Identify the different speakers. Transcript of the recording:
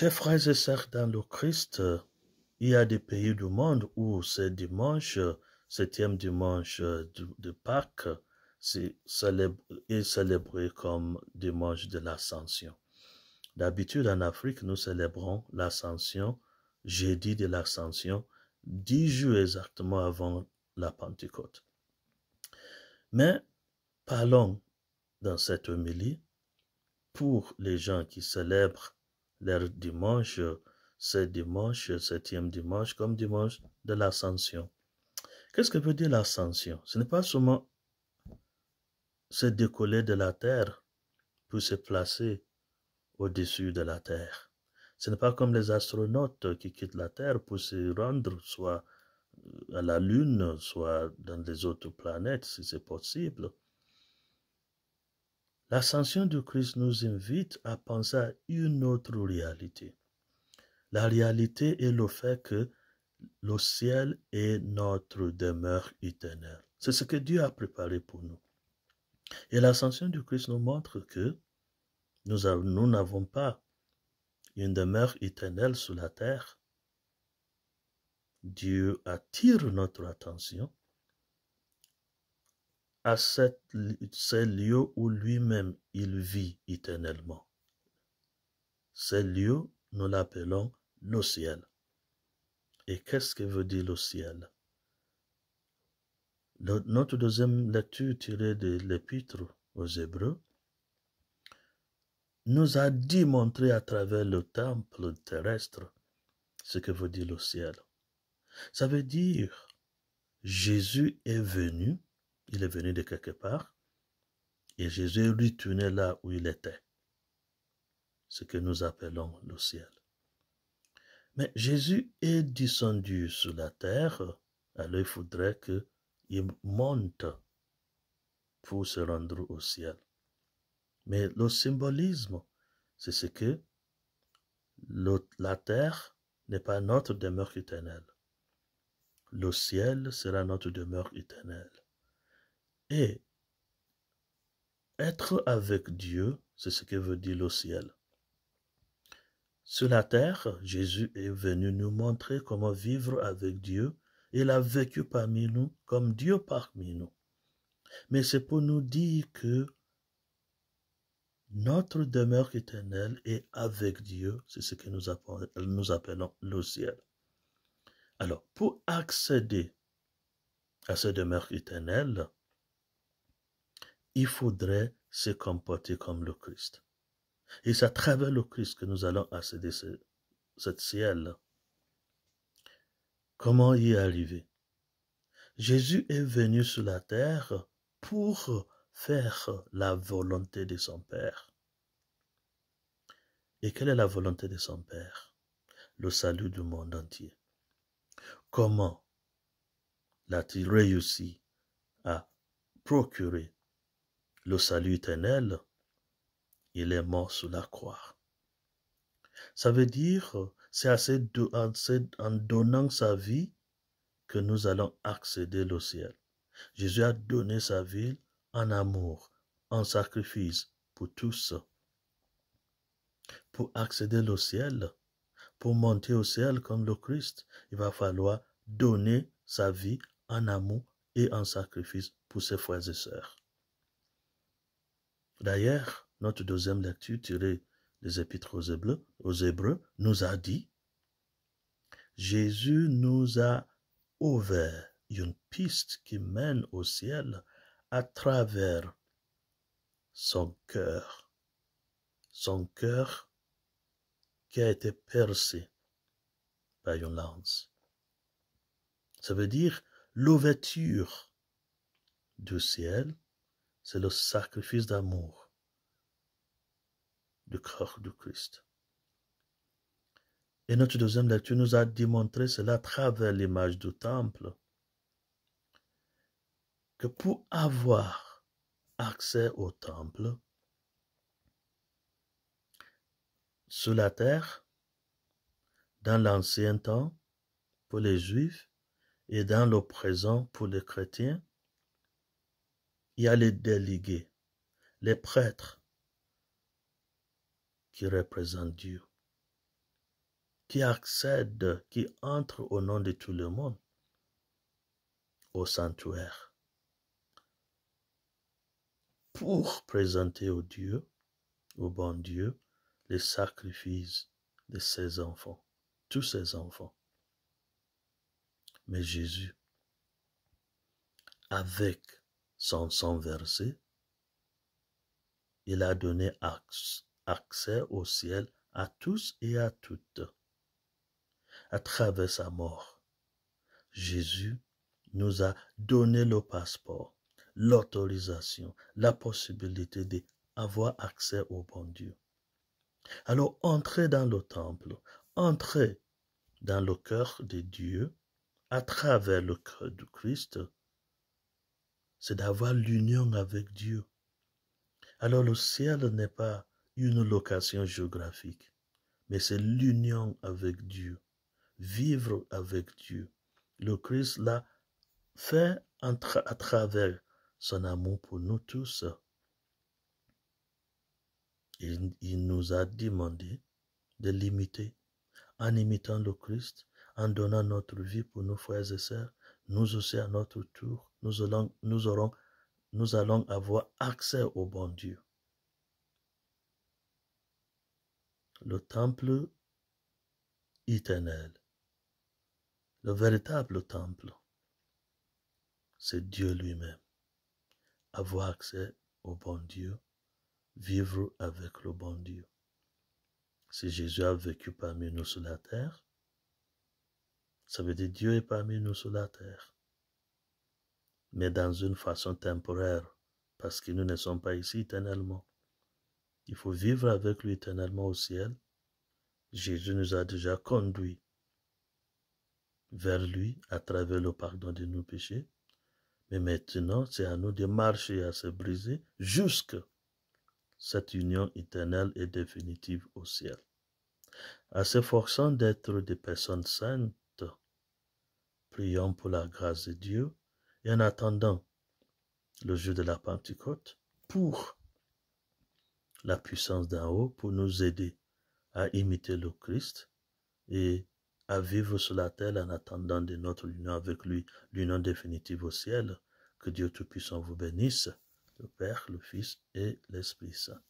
Speaker 1: Chers frères et sœurs dans le Christ, il y a des pays du monde où ce dimanche, septième dimanche de Pâques, est célébré comme dimanche de l'Ascension. D'habitude, en Afrique, nous célébrons l'Ascension, jeudi de l'Ascension, 10 jours exactement avant la Pentecôte. Mais parlons dans cette homélie pour les gens qui célèbrent leur dimanche, ce dimanche, septième dimanche, comme dimanche de l'Ascension. Qu'est-ce que veut dire l'Ascension? Ce n'est pas seulement se décoller de la terre pour se placer au-dessus de la terre. Ce n'est pas comme les astronautes qui quittent la terre pour se rendre soit à la Lune, soit dans les autres planètes, si c'est possible. L'ascension du Christ nous invite à penser à une autre réalité. La réalité est le fait que le ciel est notre demeure éternelle. C'est ce que Dieu a préparé pour nous. Et l'ascension du Christ nous montre que nous n'avons pas une demeure éternelle sur la terre. Dieu attire notre attention à ces lieux où lui-même il vit éternellement. Ces lieux, nous l'appelons le ciel. Et qu'est-ce que veut dire le ciel? Notre deuxième lecture tirée de l'Épître aux Hébreux nous a démontré à travers le temple terrestre ce que veut dire le ciel. Ça veut dire Jésus est venu, il est venu de quelque part, et Jésus est retourné là où il était, ce que nous appelons le ciel. Mais Jésus est descendu sur la terre, alors il faudrait qu'il monte pour se rendre au ciel. Mais le symbolisme, c'est ce que la terre n'est pas notre demeure éternelle. Le ciel sera notre demeure éternelle. Et être avec Dieu, c'est ce que veut dire le ciel. Sur la terre, Jésus est venu nous montrer comment vivre avec Dieu. Il a vécu parmi nous comme Dieu parmi nous. Mais c'est pour nous dire que notre demeure éternelle est avec Dieu. C'est ce que nous appelons le ciel. Alors, pour accéder à cette demeure éternelle, il faudrait se comporter comme le Christ. Et c'est à travers le Christ que nous allons accéder à ce ciel. Comment y arriver? Jésus est venu sur la terre pour faire la volonté de son Père. Et quelle est la volonté de son Père? Le salut du monde entier. Comment l'a-t-il réussi à procurer le salut éternel? Il est mort sur la croix. Ça veut dire, c'est en donnant sa vie que nous allons accéder au ciel. Jésus a donné sa vie en amour, en sacrifice pour tous. Pour accéder au ciel, pour monter au ciel comme le Christ, il va falloir donner sa vie en amour et en sacrifice pour ses frères et sœurs. D'ailleurs, notre deuxième lecture tirée des Épîtres aux Hébreux nous a dit, Jésus nous a ouvert une piste qui mène au ciel à travers son cœur qui a été percé par une lance. Ça veut dire l'ouverture du ciel, c'est le sacrifice d'amour du corps du Christ. Et notre deuxième lecture nous a démontré cela à travers l'image du temple, que pour avoir accès au temple, sur la terre, dans l'ancien temps, pour les Juifs, et dans le présent, pour les chrétiens, il y a les délégués, les prêtres qui représentent Dieu. qui accède, qui entre au nom de tout le monde au sanctuaire pour présenter au Dieu, au bon Dieu, les sacrifices de ses enfants, tous ses enfants. Mais Jésus, avec son sang versé, il a donné accès au ciel à tous et à toutes. À travers sa mort, Jésus nous a donné le passeport, l'autorisation, la possibilité d'avoir accès au bon Dieu. Alors, entrez dans le temple, entrez dans le cœur de Dieu, à travers le cœur du Christ, c'est d'avoir l'union avec Dieu. Alors, le ciel n'est pas une location géographique, mais c'est l'union avec Dieu, vivre avec Dieu. Le Christ l'a fait à travers son amour pour nous tous. Il nous a demandé de l'imiter. En imitant le Christ, en donnant notre vie pour nos frères et sœurs, nous aussi à notre tour, nous allons avoir accès au bon Dieu. Le temple éternel, le véritable temple, c'est Dieu lui-même. Avoir accès au bon Dieu, vivre avec le bon Dieu. Si Jésus a vécu parmi nous sur la terre, ça veut dire Dieu est parmi nous sur la terre, mais dans une façon temporaire, parce que nous ne sommes pas ici éternellement. Il faut vivre avec lui éternellement au ciel. Jésus nous a déjà conduits vers lui à travers le pardon de nos péchés. Mais maintenant, c'est à nous de marcher et à se briser jusqu'à cette union éternelle et définitive au ciel. À s'efforçant d'être des personnes saintes, prions pour la grâce de Dieu et en attendant le jour de la Pentecôte pour la puissance d'en haut, pour nous aider à imiter le Christ et à vivre sur la terre en attendant de notre union avec lui, l'union définitive au ciel. Que Dieu Tout-Puissant vous bénisse, le Père, le Fils et l'Esprit Saint.